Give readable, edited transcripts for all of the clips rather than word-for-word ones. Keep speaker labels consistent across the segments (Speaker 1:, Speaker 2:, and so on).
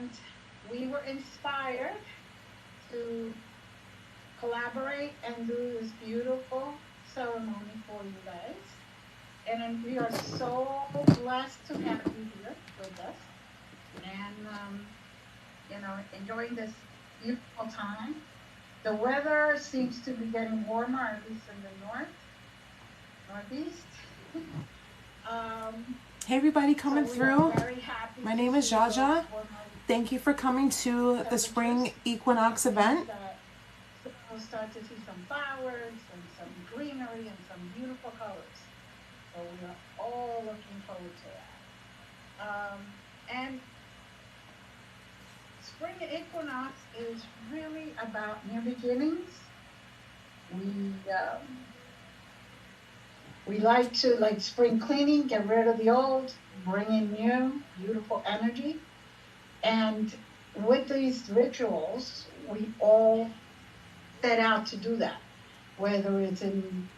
Speaker 1: And we were inspired to collaborate and do this beautiful ceremony for you guys. And we are so blessed to have you here with us. And, enjoying this beautiful time. The weather seems to be getting warmer, at least in the northeast.
Speaker 2: Hey everybody coming through. My name is Jaja. Thank you for coming to the spring equinox event.
Speaker 1: We'll start to see some flowers and some greenery and some beautiful colors. So we are all looking forward to that. And spring equinox is really about new beginnings. We like to, like spring cleaning, get rid of the old, bring in new, beautiful energy. And with these rituals, we all set out to do that, whether it's in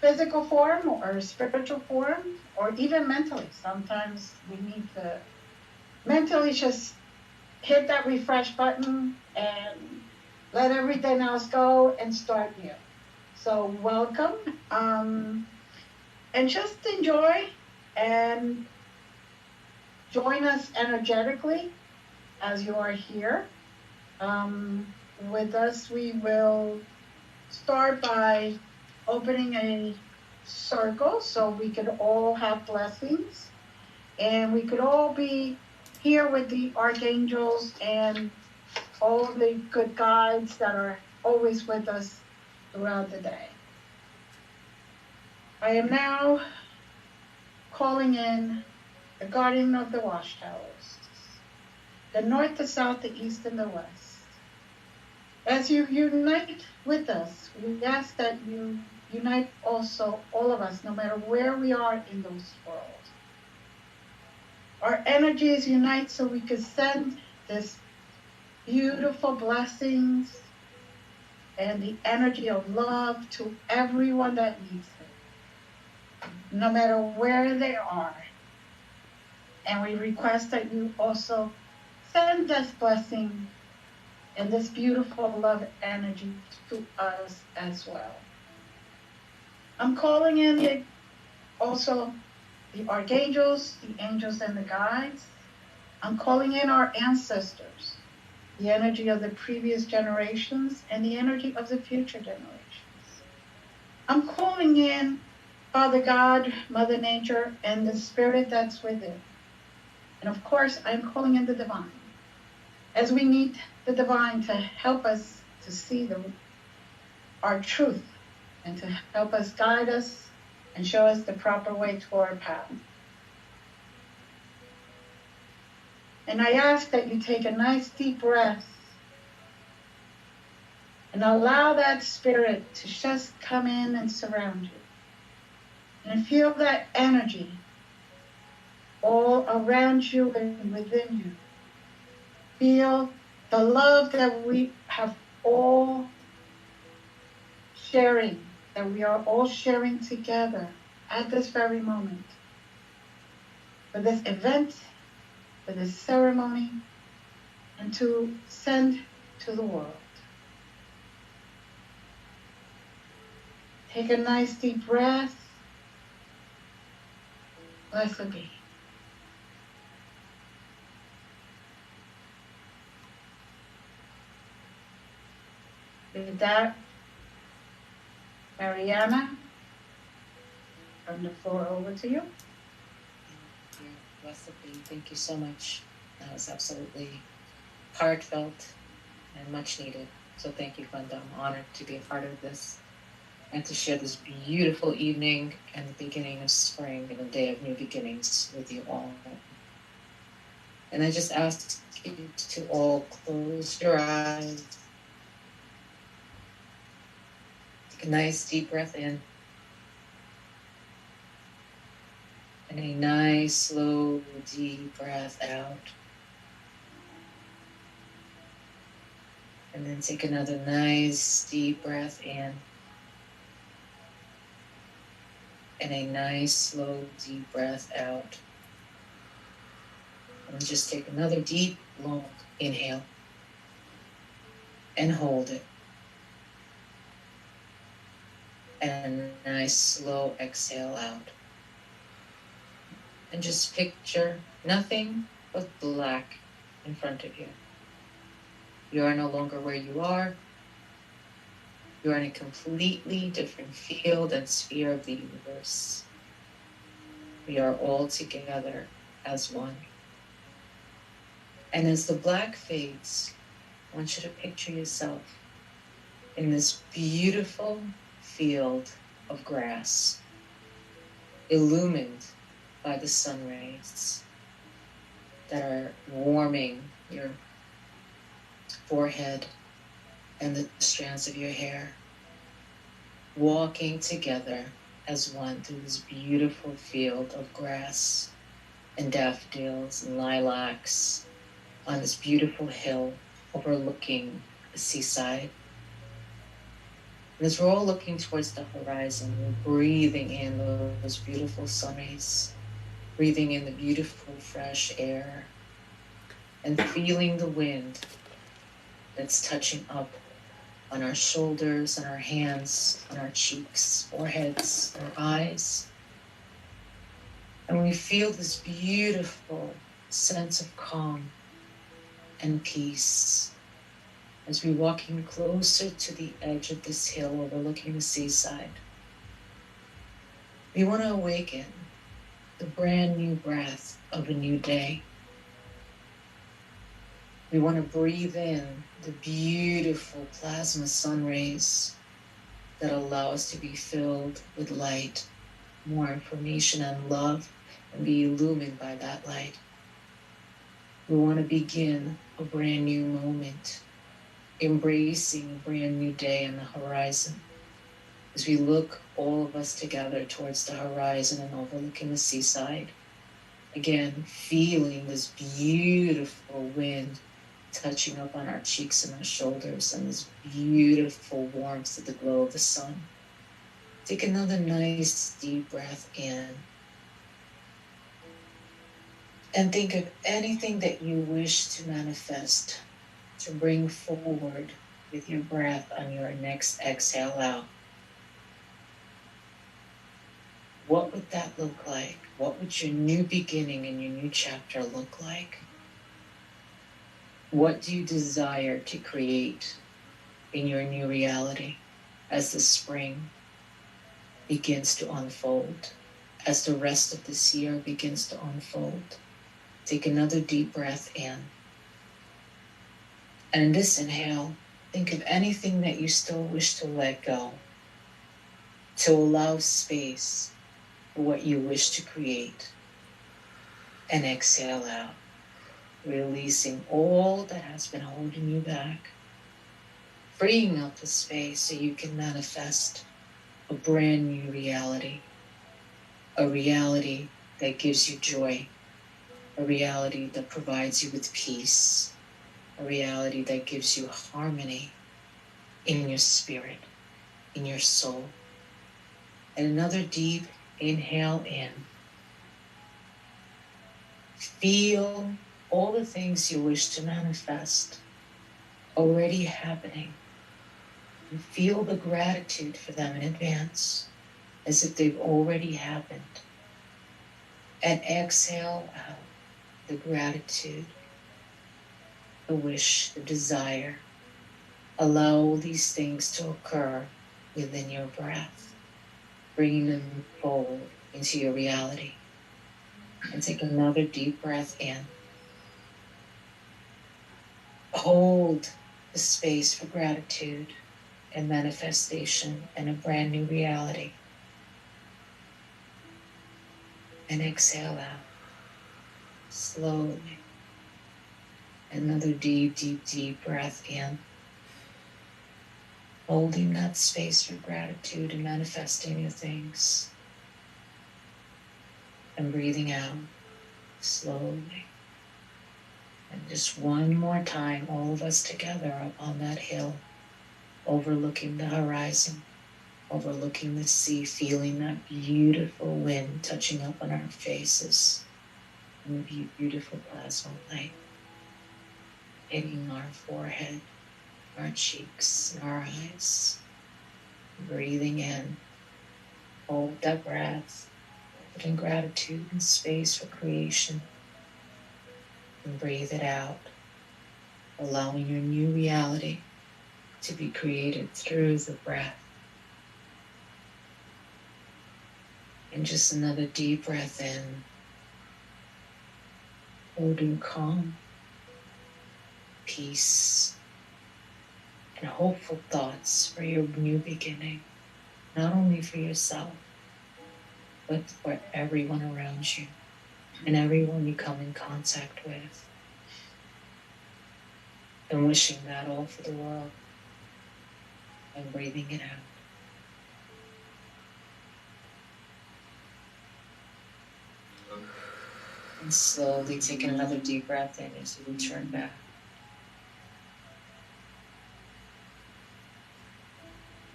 Speaker 1: physical form or spiritual form, or even mentally. Sometimes we need to mentally just hit that refresh button and let everything else go and start new. So welcome, and just enjoy and join us energetically as you are here. With us, we will start by opening a circle so we could all have blessings, and we could all be here with the archangels and all the good guides that are always with us throughout the day. I am now calling in the guardian of the watchtowers, the north, the south, the east, and the west. As you unite with us, we ask that you unite also all of us, no matter where we are in this world. Our energies unite so we could send this beautiful blessings and the energy of love to everyone that needs it, no matter where they are. And we request that you also send this blessing and this beautiful love energy to us as well. I'm calling in also the archangels, the angels, and the guides. I'm calling in our ancestors, the energy of the previous generations and the energy of the future generations. I'm calling in Father God, Mother Nature, and the spirit that's within. And of course, I'm calling in the divine, as we need the divine to help us to see our truth and to help us guide us and show us the proper way to our path. And I ask that you take a nice deep breath and allow that spirit to just come in and surround you. And feel that energy all around you and within you. Feel the love that we have all sharing, that we are all sharing together at this very moment. For this event, for this ceremony, and to send to the world. Take a nice deep breath. Blessed be. With that, Marianna, turn the floor over to you.
Speaker 3: Blessed be. Thank you so much. That was absolutely heartfelt and much needed. So thank you, Glenda. I'm honored to be a part of this and to share this beautiful evening and the beginning of spring and a day of new beginnings with you all. And I just ask you to all close your eyes. Take a nice deep breath in. And a nice, slow, deep breath out. And then take another nice, deep breath in. And a nice, slow, deep breath out. And just take another deep, long inhale and hold it. And a nice slow exhale out. And just picture nothing but black in front of you. You are no longer where you are. You are in a completely different field and sphere of the universe. We are all together as one. And as the black fades, I want you to picture yourself in this beautiful field of grass, illumined by the sun rays that are warming your forehead and the strands of your hair, walking together as one through this beautiful field of grass and daffodils and lilacs on this beautiful hill overlooking the seaside. And as we're all looking towards the horizon, we're breathing in those beautiful sun rays, breathing in the beautiful fresh air, and feeling the wind that's touching up on our shoulders, on our hands, on our cheeks, foreheads, our eyes. And we feel this beautiful sense of calm and peace as we're walking closer to the edge of this hill overlooking the seaside. We want to awaken the brand new breath of a new day. We want to breathe in the beautiful plasma sun rays that allow us to be filled with light, more information and love, and be illumined by that light. We want to begin a brand new moment, embracing a brand new day on the horizon. As we look, all of us together towards the horizon and overlooking the seaside, again, feeling this beautiful wind touching up on our cheeks and our shoulders, and this beautiful warmth of the glow of the sun. Take another nice deep breath in. And think of anything that you wish to manifest, to bring forward with your breath on your next exhale out. What would that look like? What would your new beginning and your new chapter look like? What do you desire to create in your new reality as the spring begins to unfold, as the rest of this year begins to unfold? Take another deep breath in. And in this inhale, think of anything that you still wish to let go, to allow space for what you wish to create. And exhale out, releasing all that has been holding you back, freeing up the space so you can manifest a brand new reality, a reality that gives you joy, a reality that provides you with peace, a reality that gives you harmony in your spirit, in your soul. And another deep inhale in. Feel all the things you wish to manifest already happening. And feel the gratitude for them in advance, as if they've already happened. And exhale out the gratitude, the wish, the desire. Allow all these things to occur within your breath, bringing them forward into your reality. And take another deep breath in. Hold the space for gratitude and manifestation and a brand new reality. And exhale out slowly. Another deep, deep, deep breath in. Holding that space for gratitude and manifesting your things. And breathing out slowly. And just one more time, all of us together up on that hill, overlooking the horizon, overlooking the sea, feeling that beautiful wind touching up on our faces. and the beautiful plasma light hitting our forehead, our cheeks, and our eyes. Breathing in, hold that breath, putting gratitude and space for creation, and breathe it out, allowing your new reality to be created through the breath. And just another deep breath in, holding calm, peace, and hopeful thoughts for your new beginning, not only for yourself, but for everyone around you and everyone you come in contact with. And wishing that all for the world and breathing it out. And slowly taking another deep breath in as you return back.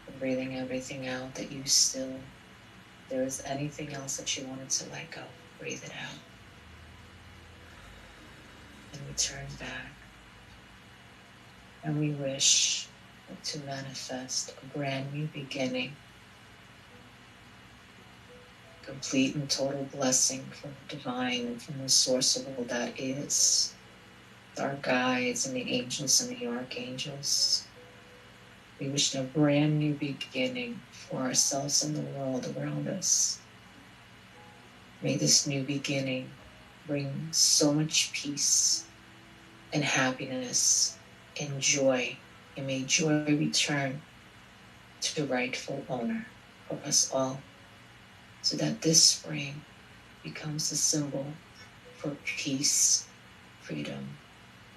Speaker 3: And breathing everything out that you still, if there is anything else that you wanted to let go, breathe it out. And return back. And we wish to manifest a brand new beginning. Complete and total blessing from the divine and from the source of all that is. Our guides and the angels and the archangels. We wish a brand new beginning for ourselves and the world around us. May this new beginning bring so much peace and happiness and joy, and may joy return to the rightful owner for us all, so that this spring becomes a symbol for peace, freedom,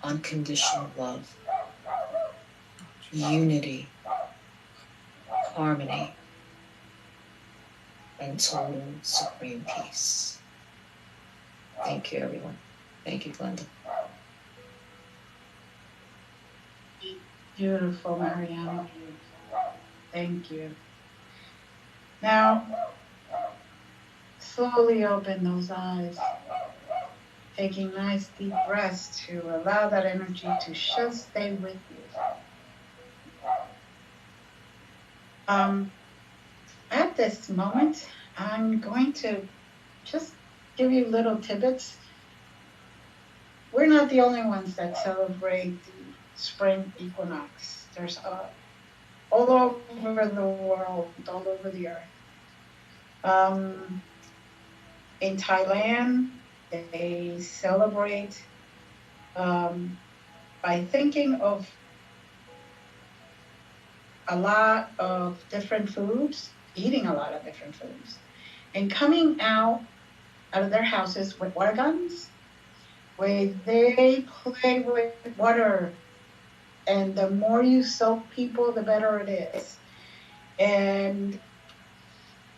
Speaker 3: unconditional love, unity, harmony, and total supreme peace. Thank you, everyone. Thank you, Glenda.
Speaker 1: Beautiful, Marianna. Thank you. Now, slowly open those eyes, taking nice deep breaths to allow that energy to just stay with you. At this moment, I'm going to just give you little tidbits. We're not the only ones that celebrate the spring equinox. There's all over the world, all over the earth. In Thailand, they celebrate by thinking of a lot of different foods, eating a lot of different foods, and coming out of their houses with water guns, where they play with water. And the more you soak people, the better it is. And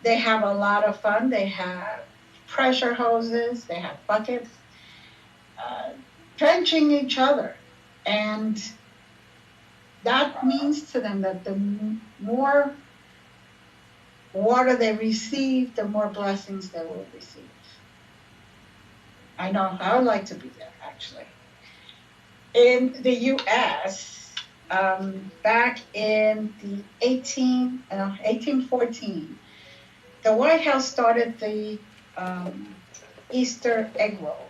Speaker 1: they have a lot of fun. They have pressure hoses, they have buckets, drenching each other. And that means to them that the more water they receive, the more blessings they will receive. I know I would like to be there, actually. In the U.S., back in the 1814, the White House started the Easter egg roll.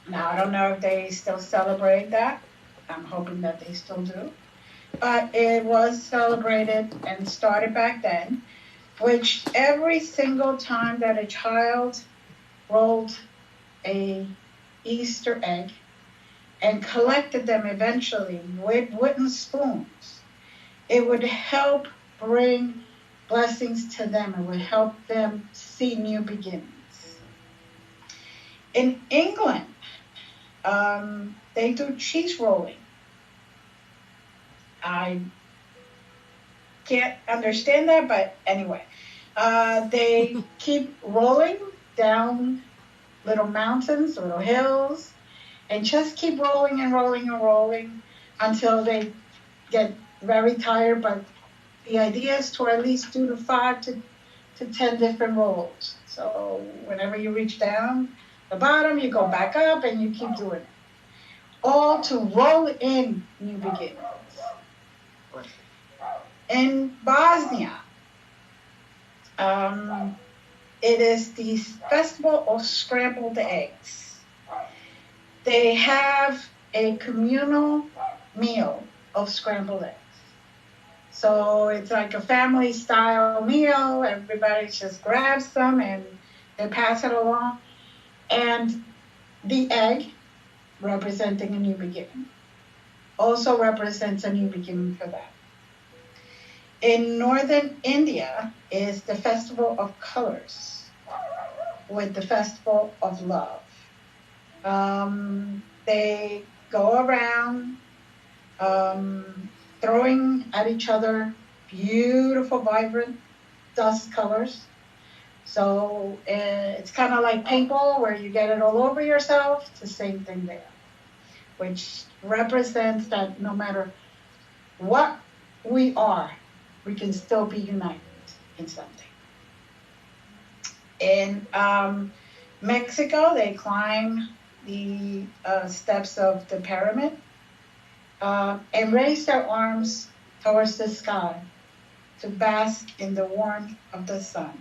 Speaker 1: Now, I don't know if they still celebrate that. I'm hoping that they still do. But it was celebrated and started back then, which every single time that a child rolled a Easter egg and collected them eventually with wooden spoons, it would help bring blessings to them. It would help them see new beginnings. In England, they do cheese rolling. I can't understand that, but anyway, they keep rolling down little mountains, little hills, and just keep rolling and rolling and rolling until they get very tired. But the idea is to at least do 5 to 10 different rolls. So whenever you reach down, The bottom, you go back up and you keep doing it. All to roll in new beginnings. In Bosnia, it is the festival of scrambled eggs. They have a communal meal of scrambled eggs. So it's like a family style meal. Everybody just grabs them and they pass it along. And the egg, representing a new beginning, also represents a new beginning for them. In northern India is the festival of colors with the festival of love. They go around throwing at each other beautiful, vibrant dust colors. So it's kind of like paintball where you get it all over yourself. It's the same thing there, which represents that no matter what we are, we can still be united in something. In Mexico, they climb the steps of the pyramid and raise their arms towards the sky to bask in the warmth of the sun,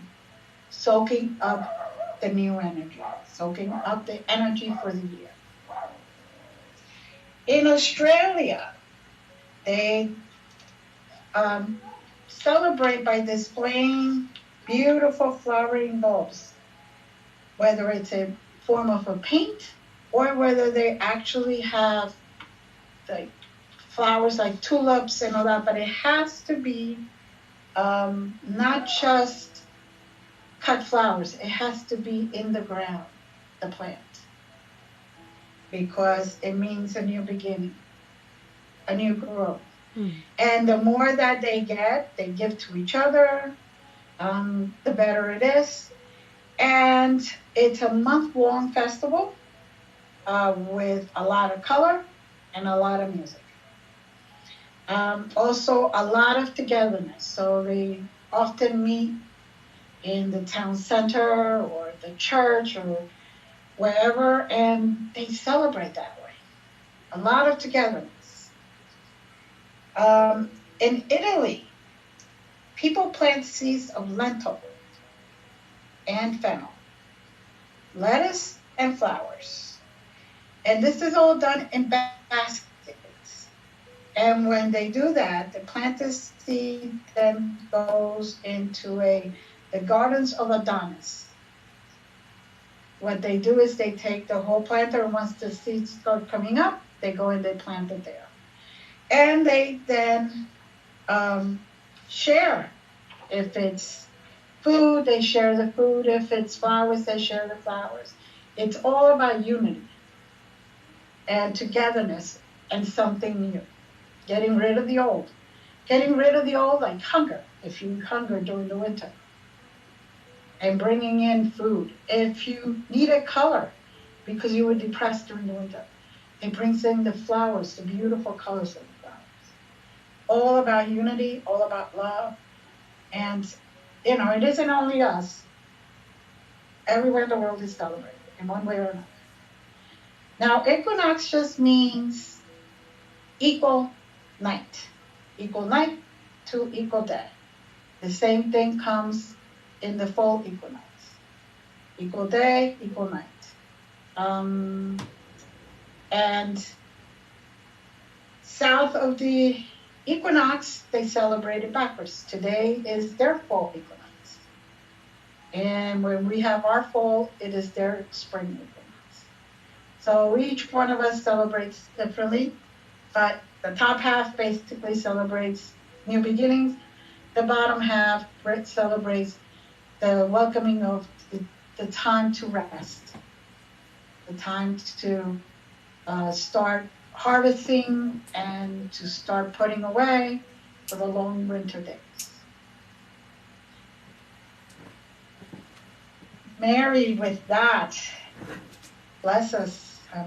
Speaker 1: soaking up the new energy, soaking up the energy for the year. In Australia, they celebrate by displaying beautiful flowering bulbs, whether it's a form of a paint or whether they actually have like flowers like tulips and all that, but it has to be not just cut flowers, it has to be in the ground, the plant, because it means a new beginning, a new growth. And the more that they get, they give to each other, the better it is. And it's a month-long festival with a lot of color and a lot of music. Also, a lot of togetherness. So they often meet in the town center or the church or wherever, and they celebrate that way. A lot of togetherness. In Italy, people plant seeds of lentil and fennel, lettuce and flowers. And this is all done in baskets. And when they do that, the planted seed then goes into the gardens of Adonis. What they do is they take the whole planter, and once the seeds start coming up, they go and they plant it there. And they then share. If it's food, they share the food. If it's flowers, they share the flowers. It's all about unity and togetherness and something new. Getting rid of the old. Getting rid of the old like hunger, if you hunger during the winter. And bringing in food. If you need a color because you were depressed during the winter, it brings in the flowers, the beautiful colors of the flowers. All about unity, all about love. And, it isn't only us. Everywhere in the world is celebrated in one way or another. Now, equinox just means equal night. Equal night to equal day. The same thing comes in the fall equinox. Equal day, equal night. And south of the equinox, they celebrate it backwards. Today is their fall equinox. And when we have our fall, it is their spring equinox. So each one of us celebrates differently, but the top half basically celebrates new beginnings. The bottom half celebrates the welcoming of the time to rest, the time to start harvesting and to start putting away for the long winter days. Mary, with that, bless us.
Speaker 4: I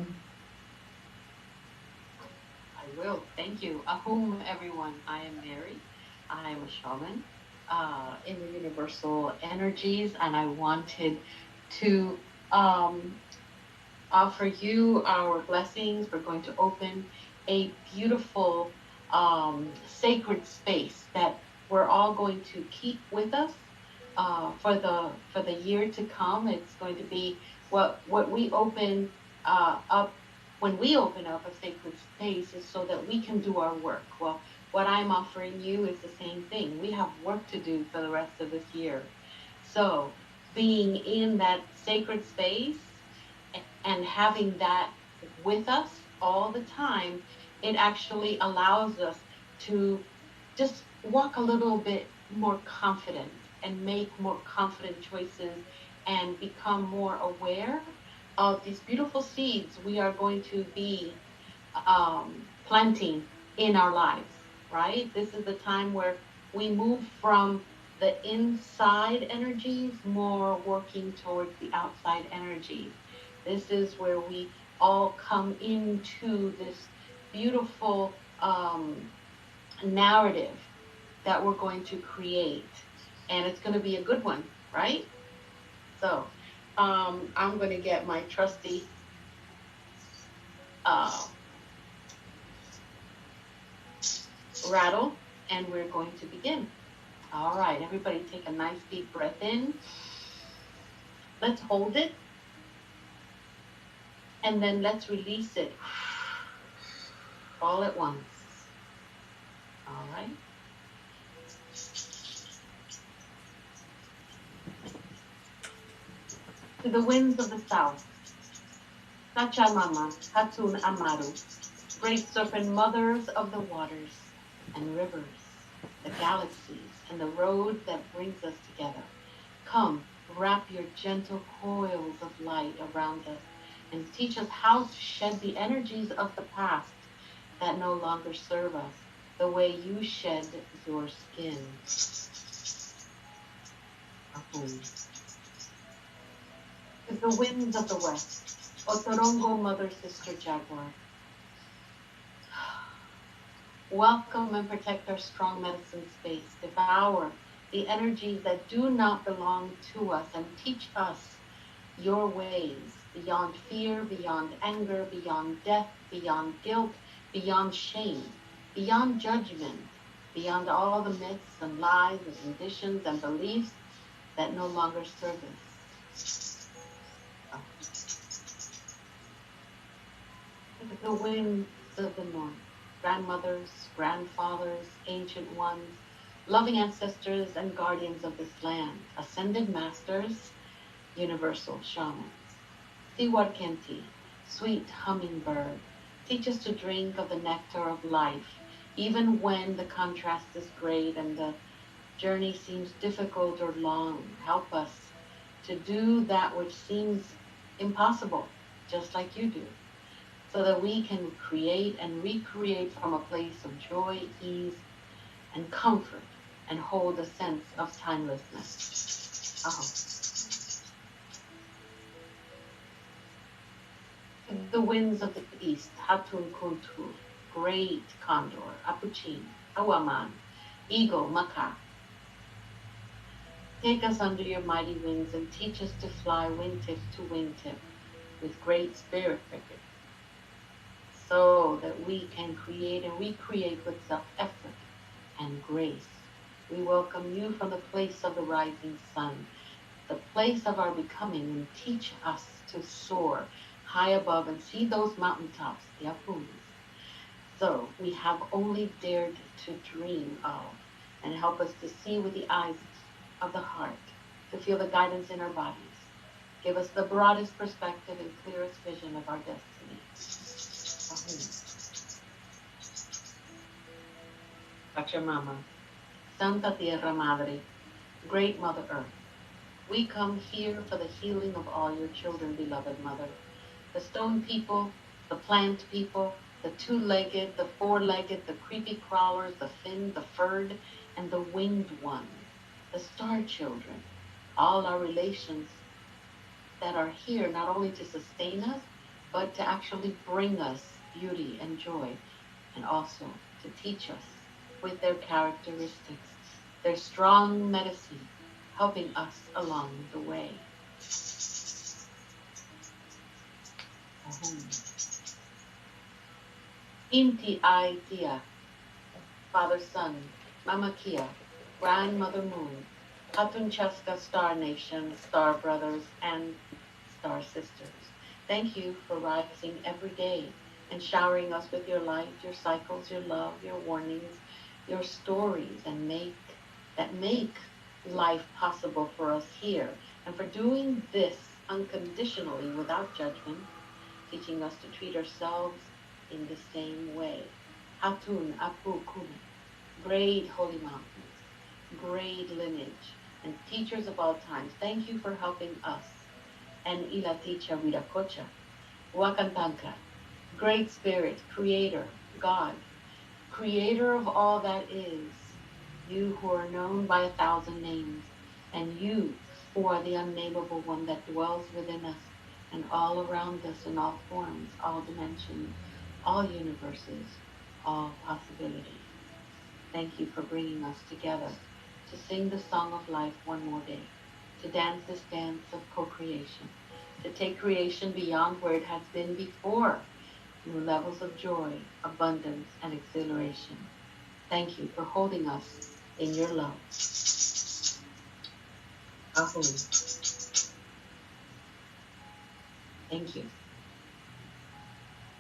Speaker 4: will. Thank you. Ahum, everyone. I am Mary. I am a shaman in the universal energies, and I wanted to offer you our blessings. We're going to open a beautiful sacred space that we're all going to keep with us for the year to come. It's going to be what we open up when we open up a sacred space is so that we can do our work. Well, what I'm offering you is the same thing. We have work to do for the rest of this year. So being in that sacred space and having that with us all the time, it actually allows us to just walk a little bit more confident and make more confident choices and become more aware of these beautiful seeds we are going to be planting in our lives, right? This is the time where we move from the inside energies more working towards the outside energies. This is where we all come into this beautiful narrative that we're going to create. And it's going to be a good one, right? So I'm going to get my trusty rattle, and we're going to begin. All right, everybody take a nice deep breath in. Let's hold it. And then let's release it all at once. All right. To the winds of the south, Pachamama, Hatun Amaru, great serpent mothers of the waters and rivers, the galaxies, and the road that brings us together. Come, wrap your gentle coils of light around us and teach us how to shed the energies of the past that no longer serve us, the way you shed your skin. With the winds of the west, Otorongo, mother, sister, jaguar. Welcome and protect our strong medicine space. Devour the energies that do not belong to us and teach us your ways, beyond fear, beyond anger, beyond death, beyond guilt, beyond shame, beyond judgment, beyond all the myths and lies and conditions and beliefs that no longer serve us. The winds of the north, grandmothers, grandfathers, ancient ones, loving ancestors and guardians of this land, ascended masters, universal shamans. Siwarkenti, sweet hummingbird, teach us to drink of the nectar of life, even when the contrast is great and the journey seems difficult or long. Help us to do that which seems impossible, just like you do, so that we can create and recreate from a place of joy, ease, and comfort, and hold a sense of timelessness. The winds of the east, Hatun Kuntu, great condor, Apuchin, Awaman, eagle, Maka. Take us under your mighty wings and teach us to fly wingtip to wingtip with great spirit, so that we can create and recreate with self-effort and grace. We welcome you from the place of the rising sun, the place of our becoming, and teach us to soar high above and see those mountaintops, the Apuns. So we have only dared to dream of, and help us to see with the eyes of the heart, to feel the guidance in our bodies. Give us the broadest perspective and clearest vision of our destiny. Pachamama, Santa Tierra Madre, Great Mother Earth, we come here for the healing of all your children, beloved Mother. The stone people, the plant people, the two-legged, the four-legged, the creepy crawlers, the finned, the furred, and the winged ones, the star children, all our relations that are here not only to sustain us, but to actually bring us beauty and joy, and also to teach us with their characteristics, their strong medicine, helping us along the way. Inti Aitia, Father Sun, Mama Kia, Grandmother Moon, Hatun Chaska Star Nation, Star Brothers, and Star Sisters. Thank you for rising every day and showering us with your light, your cycles, your love, your warnings, your stories, and make life possible for us here, and for doing this unconditionally without judgment, teaching us to treat ourselves in the same way. Hatun Apu Kuna, great holy mountains, great lineage, and teachers of all times, thank you for helping us. And Ilaticha Viracocha, Wakantanka, great spirit, creator, God, creator of all that is, you who are known by 1,000 names, and you who are the unnameable one that dwells within us and all around us in all forms, all dimensions, all universes, all possibilities. Thank you for bringing us together to sing the song of life one more day, to dance this dance of co-creation, to take creation beyond where it has been before, new levels of joy, abundance, and exhilaration. Thank you for holding us in your love. Ahu. Thank you.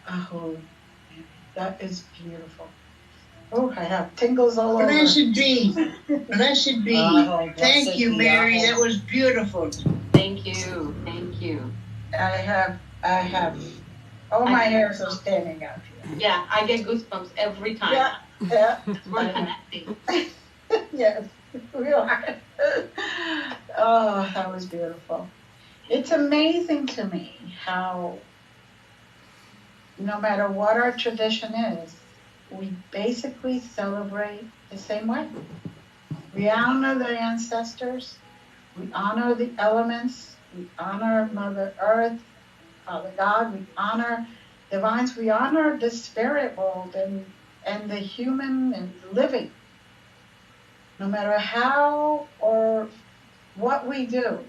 Speaker 1: Aho. That is beautiful. Oh, I have tingles all over.
Speaker 5: Blessed be. Blessed be.
Speaker 3: Oh,
Speaker 5: Thank you, Mary.
Speaker 3: Aho.
Speaker 5: That was beautiful.
Speaker 4: Thank you. Thank you.
Speaker 1: I have all my hairs are standing out here.
Speaker 4: Yeah, I get goosebumps every time.
Speaker 1: Yeah.
Speaker 4: We're connecting.
Speaker 1: Yes, we are. Oh, that was beautiful. It's amazing to me how, no matter what our tradition is, we basically celebrate the same way. We honor the ancestors, we honor the elements, we honor Mother Earth, Father God, we honor divines, we honor the spirit world and the human and living. No matter how or what we do,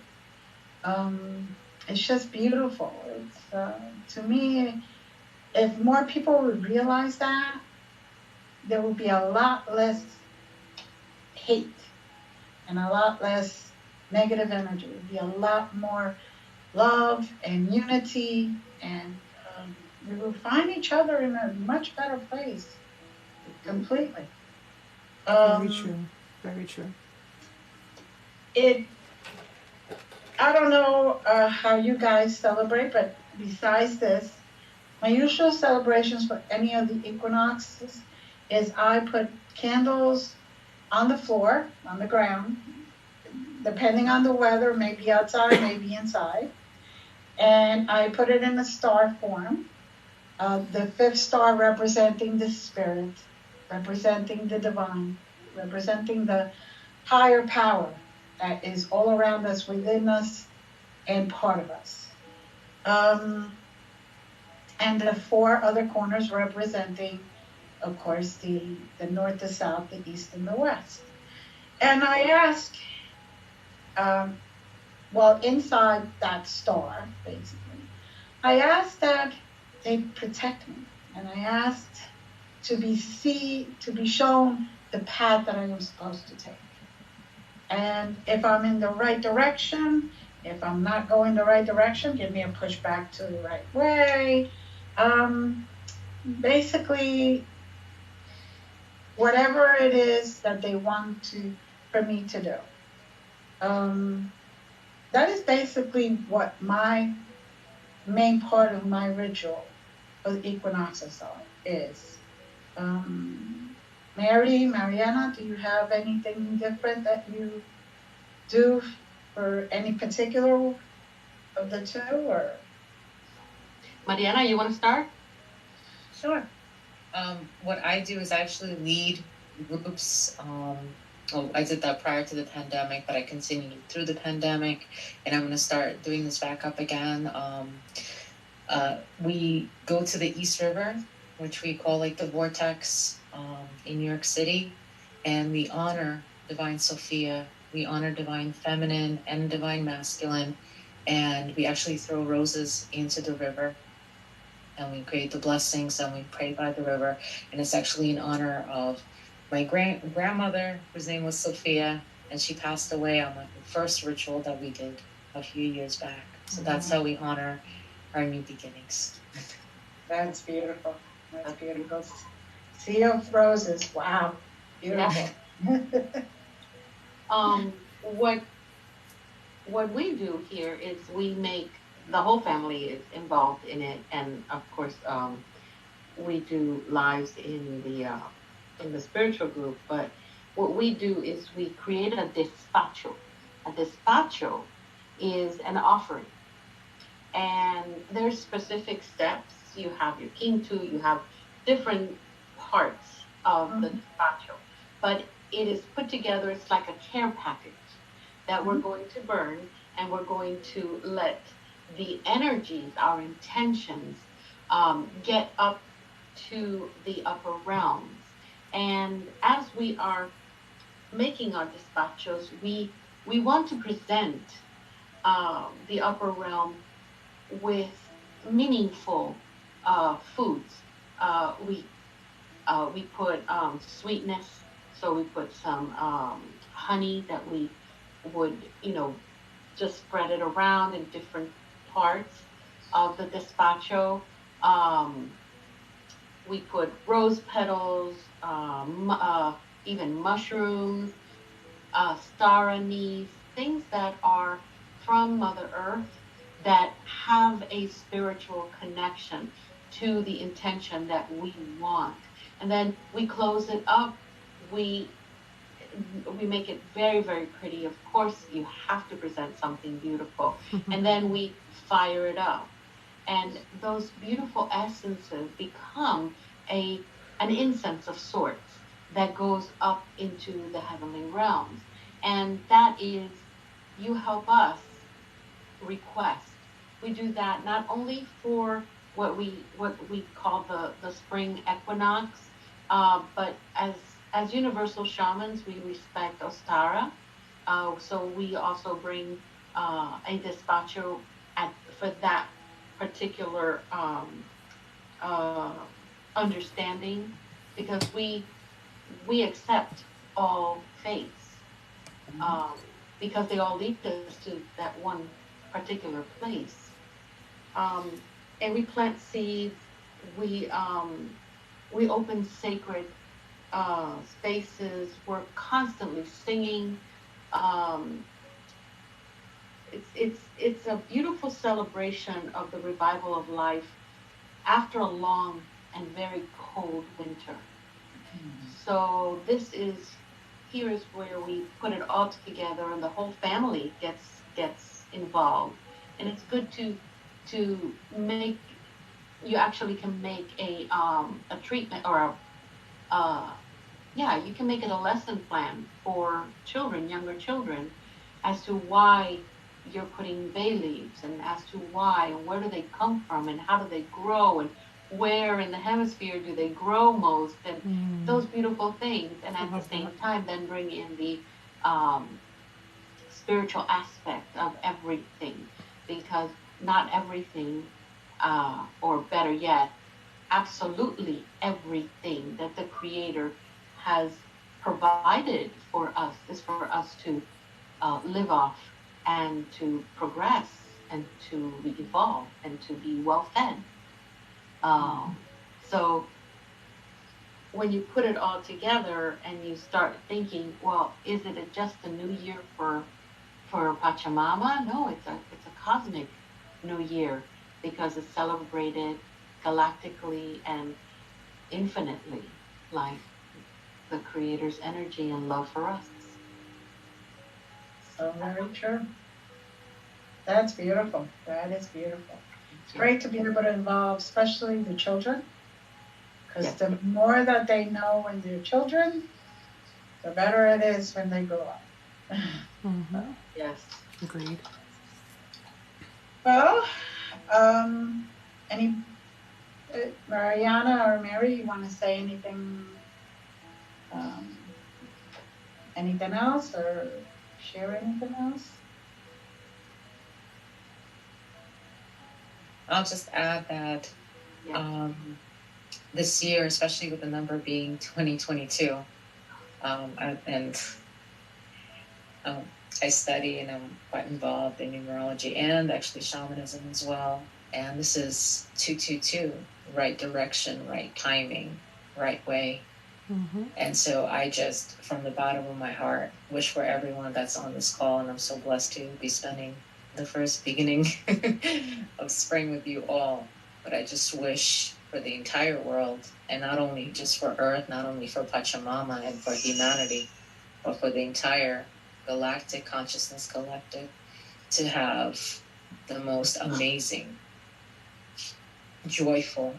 Speaker 1: it's just beautiful. It's to me, if more people would realize that, there would be a lot less hate and a lot less negative energy. It would be a lot more love and unity, and we will find each other in a much better place completely.
Speaker 2: Very true. Very true.
Speaker 1: I don't know how you guys celebrate, but besides this, my usual celebrations for any of the equinoxes is I put candles on the floor, on the ground, depending on the weather, maybe outside, maybe inside. And I put it in a star form. The fifth star representing the spirit, representing the divine, representing the higher power that is all around us, within us, and part of us. And the four other corners representing, of course, the north, the south, the east, and the west. And I ask, inside that star, basically, I asked that they protect me, and I asked to be shown the path that I am supposed to take. And if I'm in the right direction, if I'm not going the right direction, give me a push back to the right way. Basically, whatever it is that they want for me to do. That is basically what my main part of my ritual of the equinoxes is. Marianna, do you have anything different that you do for any particular of the two, or?
Speaker 4: Marianna, you want to start?
Speaker 3: Sure. What I do is I actually lead groups. I did that prior to the pandemic, but I continued through the pandemic, and I'm going to start doing this back up again. We go to the East River, which we call like the vortex in New York City, and we honor Divine Sophia, we honor Divine Feminine and Divine Masculine, and we actually throw roses into the river. and we create the blessings and we pray by the river. And it's actually in honor of my grandmother, whose name was Sophia, and she passed away on the first ritual that we did a few years back. So that's how we honor our new beginnings.
Speaker 1: That's beautiful. That's beautiful. Sea of roses. Wow. Beautiful.
Speaker 4: What we do here is we make, the whole family is involved in it, and of course we do lives in the spiritual group. But what we do is we create a despacho. A despacho is an offering, and there's specific steps. You have your quinto, you have different parts of the despacho, but it is put together. It's like a care package that we're going to burn, and we're going to let the energies, our intentions, get up to the upper realms. And as we are making our despachos, we want to present the upper realm with meaningful foods. We put sweetness, so we put some honey that we would, just spread it around in different parts of the despacho. We put rose petals, even mushrooms, star anise, things that are from Mother Earth that have a spiritual connection to the intention that we want. And then we close it up. We make it very, very pretty. Of course, you have to present something beautiful. And then we fire it up. And those beautiful essences become an incense of sorts that goes up into the heavenly realms. And that is, you help us request. We do that not only for what we call the spring equinox, but as universal shamans, we respect Ostara. So we also bring a despacho for that particular understanding, because we accept all faiths, because they all lead us to that one particular place. And we plant seeds. We open sacred spaces. We're constantly singing. It's a beautiful celebration of the revival of life after a long and very cold winter. So here is where we put it all together, and the whole family gets involved. And it's good to make. You actually can make a treatment, or you can make it a lesson plan for children, younger children, as to why you're putting bay leaves, and as to why, and where do they come from, and how do they grow, and where in the hemisphere do they grow most, and those beautiful things. And at the same time, then bring in the spiritual aspect of everything, because not everything, or better yet, absolutely everything that the Creator has provided for us is for us to live off, and to progress, and to evolve, and to be well fed. So when you put it all together and you start thinking, well, is it just a new year for Pachamama? No, it's a cosmic new year, because it's celebrated galactically and infinitely, like the Creator's energy and love for us.
Speaker 1: So very true. That's beautiful. That is beautiful. It's great to be able to involve, especially the children, because the more that they know when they're children, the better it is when they grow up.
Speaker 4: Yes.
Speaker 2: Agreed.
Speaker 1: Well, any Marianna or Mary, you want to say anything? Anything else, or share anything else?
Speaker 3: I'll just add that
Speaker 4: Yes.
Speaker 3: This year, especially with the number being 2022, I study and I'm quite involved in numerology and actually shamanism as well. And this is 222, right direction, right timing, right way.
Speaker 2: Mm-hmm.
Speaker 3: And so I just, from the bottom of my heart, wish for everyone that's on this call, and I'm so blessed to be spending the first beginning of spring with you all. But I just wish for the entire world, and not only just for Earth, not only for Pachamama and for humanity, but for the entire galactic consciousness collective, to have the most amazing, joyful,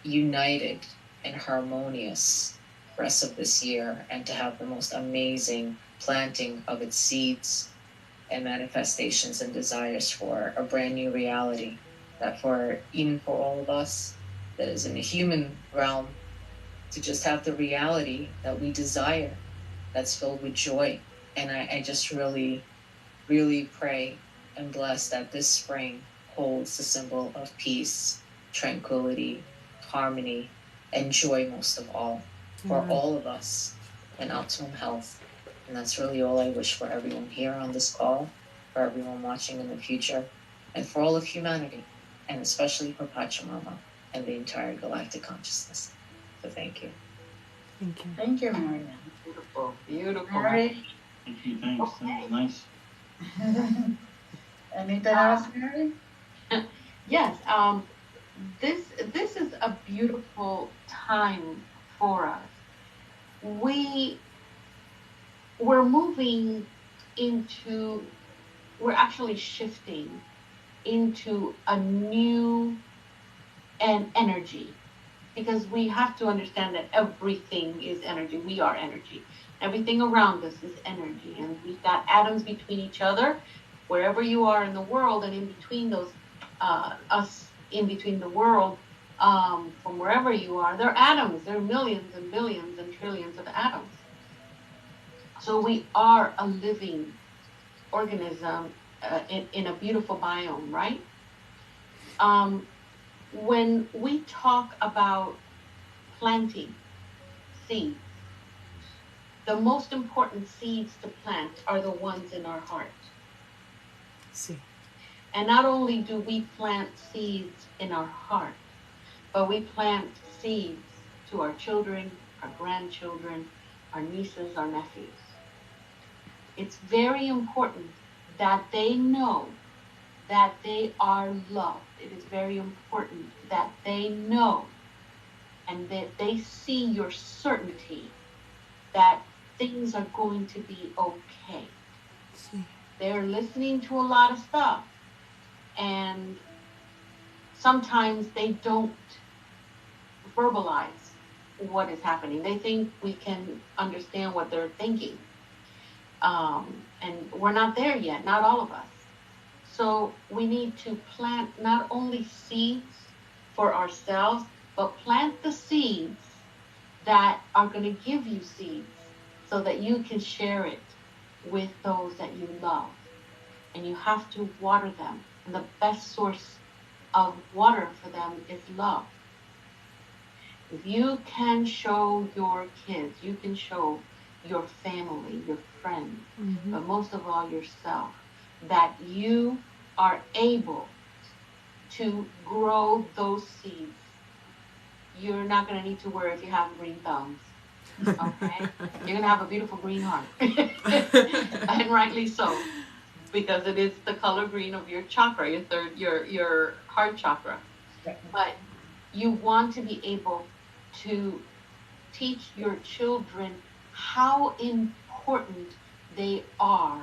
Speaker 3: united, and harmonious rest of this year, and to have the most amazing planting of its seeds and manifestations and desires for a brand new reality, that for even for all of us that is in the human realm, to just have the reality that we desire, that's filled with joy. And I just really, really pray and bless that this spring holds the symbol of peace, tranquility, harmony, and joy most of all, for all of us, and optimum health. And that's really all I wish for everyone here on this call, for everyone watching in the future, and for all of humanity, and especially for Pachamama and the entire galactic consciousness. So thank you.
Speaker 2: Thank you.
Speaker 1: Thank you, Marianna.
Speaker 4: Beautiful, beautiful.
Speaker 1: Mary?
Speaker 6: Thank you, thanks. That was nice.
Speaker 1: Anything else, Mary?
Speaker 4: Yes, this is a beautiful time for us. We're moving into, we're actually shifting into a new energy, because we have to understand that everything is energy. We are energy. Everything around us is energy, and we've got atoms between each other, wherever you are in the world, and in between those, us in between the world, from wherever you are, there are atoms. There are millions and billions and trillions of atoms. So we are a living organism in a beautiful biome, right? When we talk about planting seeds, the most important seeds to plant are the ones in our heart.
Speaker 2: See.
Speaker 4: And not only do we plant seeds in our heart, but we plant seeds to our children, our grandchildren, our nieces, our nephews. It's very important that they know that they are loved. It is very important that they know and that they see your certainty that things are going to be okay.
Speaker 2: See.
Speaker 4: They're listening to a lot of stuff, and sometimes they don't verbalize what is happening. They think we can understand what they're thinking. And we're not there yet, not all of us. So we need to plant not only seeds for ourselves, but plant the seeds that are going to give you seeds so that you can share it with those that you love. And you have to water them. And the best source of water for them is love. If you can show your kids, you can show your family, your friends, but most of all yourself, that you are able to grow those seeds, you're not going to need to worry if you have green thumbs. Okay? You're going to have a beautiful green heart. And rightly so, because it is the color green of your chakra, your heart chakra. But you want to be able to teach your children how important they are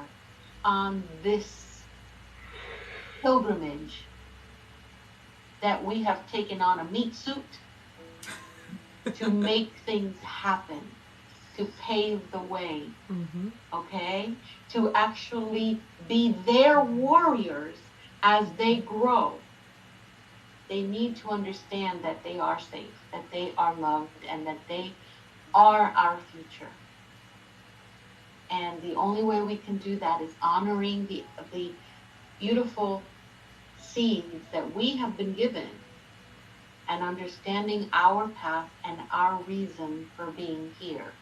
Speaker 4: on this pilgrimage that we have taken on a meat suit to make things happen, to pave the way, okay? To actually be their warriors as they grow. They need to understand that they are safe, that they are loved, and that they are our future. And the only way we can do that is honoring the beautiful seeds that we have been given and understanding our path and our reason for being here.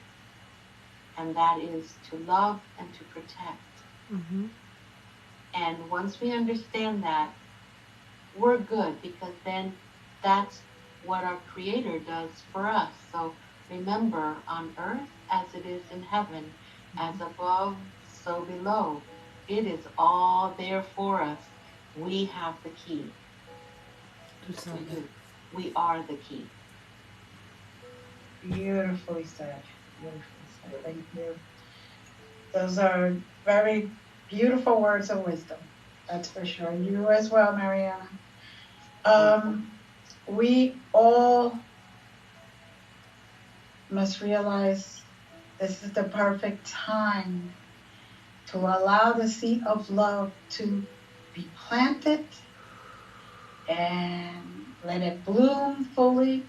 Speaker 4: And that is to love and to protect.
Speaker 2: Mm-hmm.
Speaker 4: And once we understand that, we're good, because then that's what our Creator does for us. So remember, on earth as it is in heaven, as above, so below. It is all there for us. We have the key. We do. We are the key.
Speaker 1: Beautifully said. Beautifully said. Thank you. Those are very beautiful words of wisdom. That's for sure. You as well, Marianna. We all must realize this is the perfect time to allow the seed of love to be planted and let it bloom fully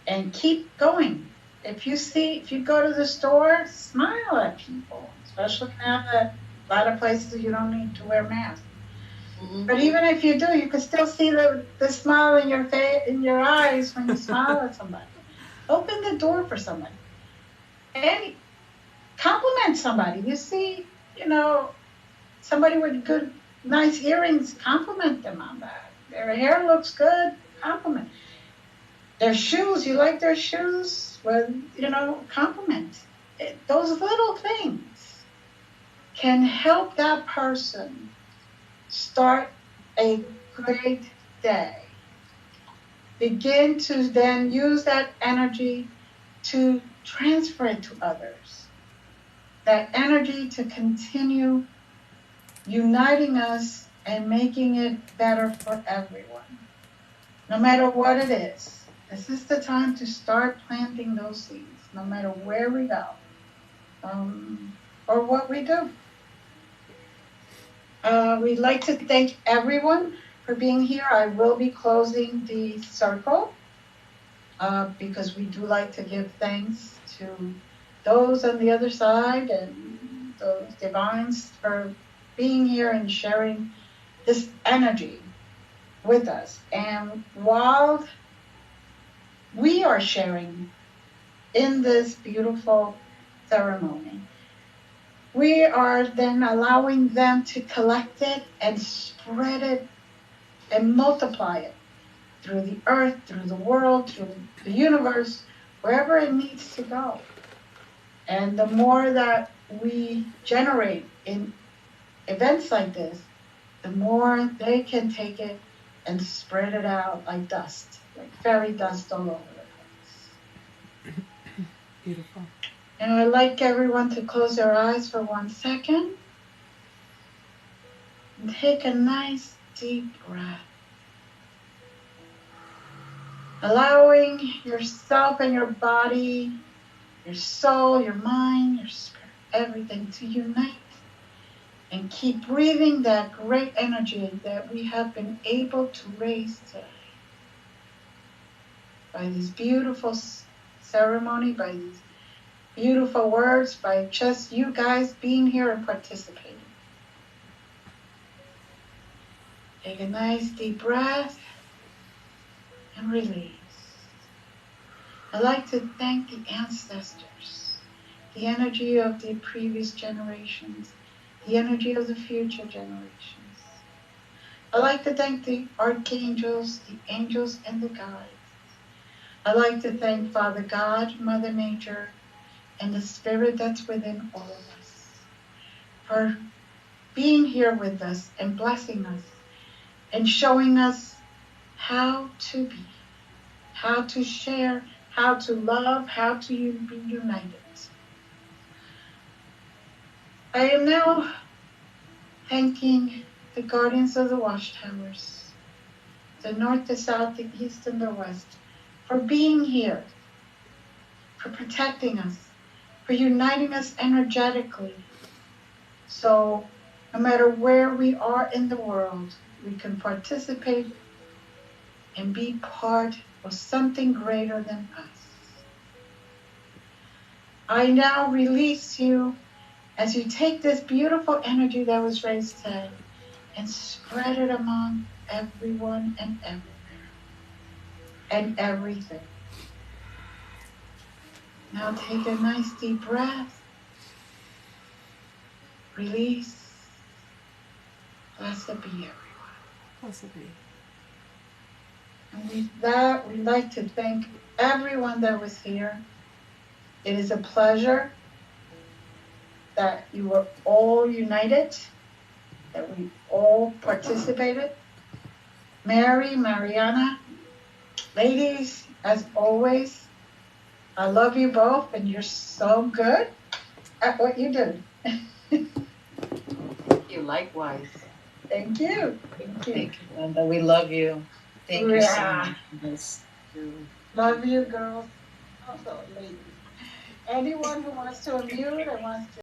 Speaker 1: and keep going. If you go to the store, smile at people, especially now that a lot of places you don't need to wear masks.
Speaker 4: Mm-hmm.
Speaker 1: But even if you do, you can still see the smile in your face, in your eyes when you smile at somebody. Open the door for somebody. And compliment somebody. You see, somebody with good, nice earrings, compliment them on that. Their hair looks good, compliment. Their shoes, you like their shoes? Well, compliment. Those little things can help that person start a great day. Begin to then use that energy to transfer it to others. That energy to continue uniting us and making it better for everyone. No matter what it is, this is the time to start planting those seeds, no matter where we go or what we do. We'd like to thank everyone for being here. I will be closing the circle because we do like to give thanks to those on the other side and those divines for being here and sharing this energy with us. And while we are sharing in this beautiful ceremony, we are then allowing them to collect it and spread it and multiply it through the earth, through the world, through the universe, wherever it needs to go. And the more that we generate in events like this, the more they can take it and spread it out like dust, like fairy dust all over the place.
Speaker 2: Beautiful.
Speaker 1: And I'd like everyone to close their eyes for 1 second and take a nice deep breath. Allowing yourself and your body, your soul, your mind, your spirit, everything to unite and keep breathing that great energy that we have been able to raise today by this beautiful ceremony, by these beautiful words, by just you guys being here and participating. Take a nice deep breath and release. I'd like to thank the ancestors, the energy of the previous generations, the energy of the future generations. I'd like to thank the archangels, the angels, and the guides. I'd like to thank Father God, Mother Nature, and the spirit that's within all of us for being here with us and blessing us and showing us how to be, how to share, how to love, how to be united. I am now thanking the guardians of the watchtowers, the north, the south, the east, and the west, for being here, for protecting us, for uniting us energetically. So no matter where we are in the world, we can participate and be part of something greater than us. I now release you as you take this beautiful energy that was raised today and spread it among everyone and everywhere. and everything. Now take a nice deep breath. Release. Blessed be everyone.
Speaker 2: Blessed be.
Speaker 1: And with that, we'd like to thank everyone that was here. It is a pleasure that you were all united, that we all participated. Mary, Marianna, ladies, as always, I love you both, and you're so good at what you do.
Speaker 4: Thank you, likewise.
Speaker 1: Thank you. Thank you.
Speaker 3: Thank you, Glenda. We love you. Thank you so much for this.
Speaker 1: Love you, girls. Also, ladies. Anyone who wants to unmute and wants to